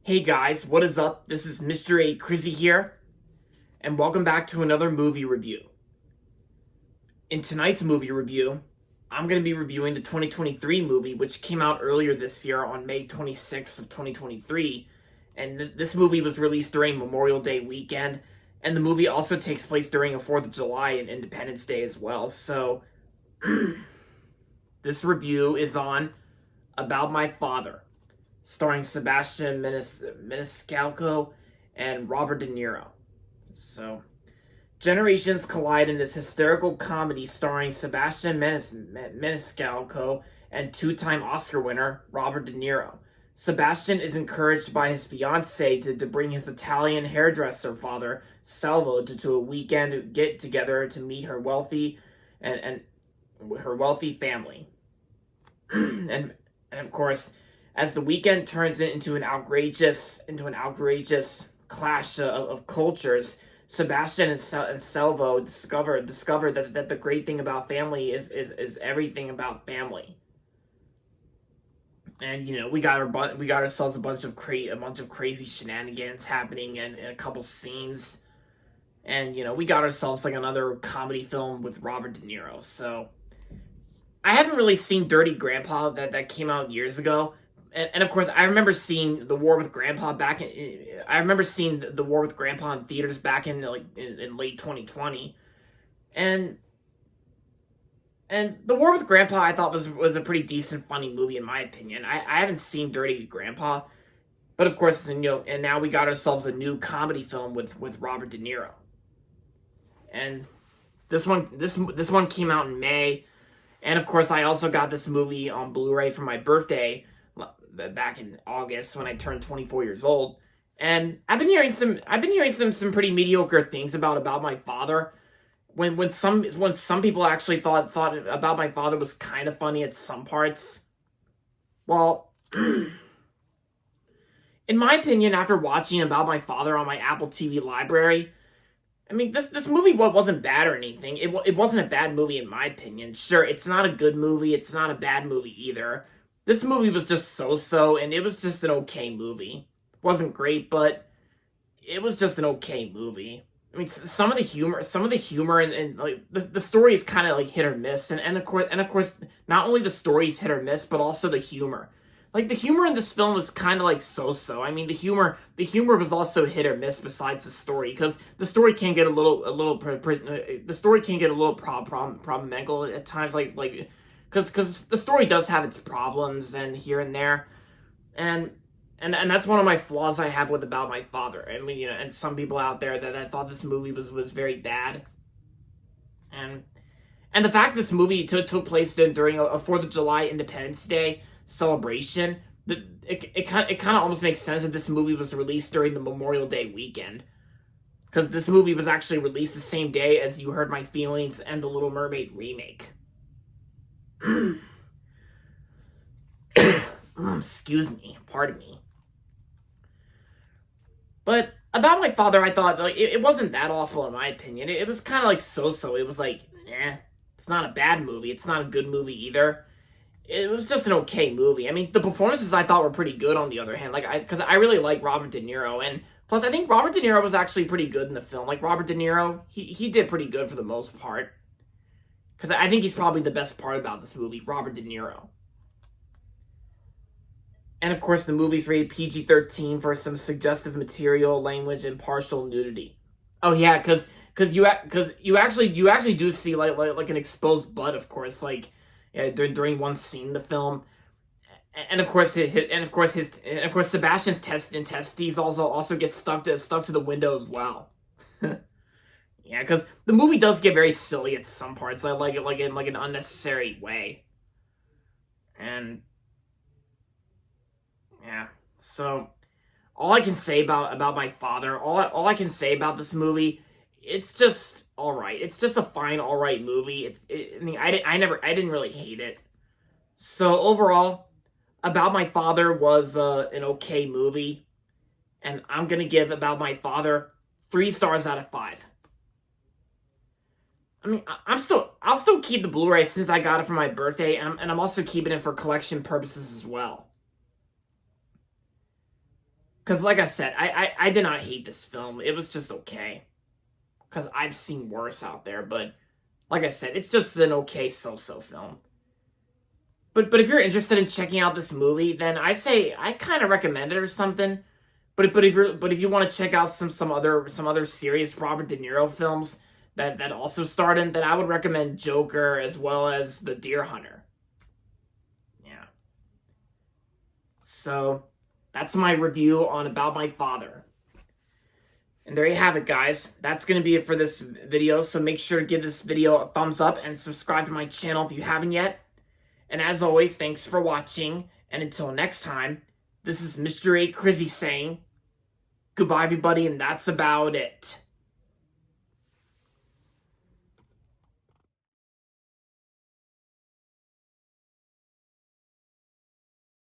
Hey guys, what is up? This is Mr. A. Crizzy here, and welcome back to another movie review. In tonight's movie review, I'm going to be reviewing the 2023 movie, which came out earlier this year on May 26th of 2023, and this movie was released during Memorial Day weekend, and the movie also takes place during a 4th of July and Independence Day as well, so this review is on About My Father, starring Sebastian Maniscalco and Robert De Niro. So, generations collide in this hysterical comedy starring Sebastian Maniscalco and two-time Oscar winner Robert De Niro. Sebastian is encouraged by his fiancée to bring his Italian hairdresser father, Salvo, to a weekend get-together to meet her wealthy and her wealthy family. and of course, as the weekend turns into an outrageous clash of cultures, Sebastian and Salvo discover that the great thing about family is everything about family. And we got ourselves a bunch of crazy shenanigans happening in a couple scenes, and we got ourselves like another comedy film with Robert De Niro. So I haven't really seen Dirty Grandpa that came out years ago. And of course, I remember seeing The War with Grandpa in theaters back in late 2020, and The War with Grandpa I thought was a pretty decent, funny movie in my opinion. I haven't seen Dirty Grandpa, but of course, and now we got ourselves a new comedy film with Robert De Niro, and this one came out in May, and of course, I also got this movie on Blu-ray for my birthday back in August when I turned 24 years old, and I've been hearing some pretty mediocre things about My Father. When some people actually thought About My Father was kind of funny at some parts. Well, in my opinion, after watching About My Father on my Apple TV library, I mean, this movie wasn't bad or anything. It wasn't a bad movie in my opinion. Sure, it's not a good movie. It's not a bad movie either. This movie was just so-so, and it was just an okay movie. It wasn't great, but it was just an okay movie. I mean, some of the humor, and like the story is kind of like hit or miss, and of course, not only the story is hit or miss, but also the humor. Like the humor in this film was kind of like so-so. I mean, the humor was also hit or miss. Besides the story, because the story can get a little problematical at times, because the story does have its problems and here and there, and that's one of my flaws I have with About My Father. I mean, and some people out there that thought this movie was very bad, and the fact this movie took place during a 4th of July Independence Day celebration, it kind of almost makes sense that this movie was released during the Memorial Day weekend, because this movie was actually released the same day as You Hurt My Feelings and The Little Mermaid remake. Excuse me, pardon me. But About My Father, I thought it wasn't that awful in my opinion. It was kind of like so-so. It was like, it's not a bad movie. It's not a good movie either. It was just an okay movie. I mean, the performances I thought were pretty good. On the other hand, because I really like Robert De Niro, and plus I think Robert De Niro was actually pretty good in the film. Like Robert De Niro, he did pretty good for the most part. Because I think he's probably the best part about this movie, Robert De Niro. And of course, the movie's rated PG-13 for some suggestive material, language, and partial nudity. Oh yeah, because you actually do see like an exposed butt, of course, during one scene in the film, and of course Sebastian's testes also get stuck to the window as well. Yeah, because the movie does get very silly at some parts. I like it in an unnecessary way. And yeah, so all I can say about My Father, all I can say about this movie, it's just all right. It's just a fine, all right movie. I mean, I didn't really hate it. So overall, About My Father was an okay movie, and I'm gonna give About My Father 3 stars out of 5. I mean, I'll still keep the Blu-ray since I got it for my birthday, and I'm also keeping it for collection purposes as well. Because, like I said, I did not hate this film. It was just okay. Because I've seen worse out there. But, like I said, it's just an okay so-so film. But if you're interested in checking out this movie, then I say I kind of recommend it or something. But if you want to check out some other serious Robert De Niro films that also starred in, then I would recommend Joker as well as The Deer Hunter. Yeah. So that's my review on About My Father. And there you have it, guys. That's going to be it for this video. So make sure to give this video a thumbs up and subscribe to my channel if you haven't yet. And as always, thanks for watching. And until next time, this is Mr. A. Crizzy saying goodbye, everybody, and that's about it.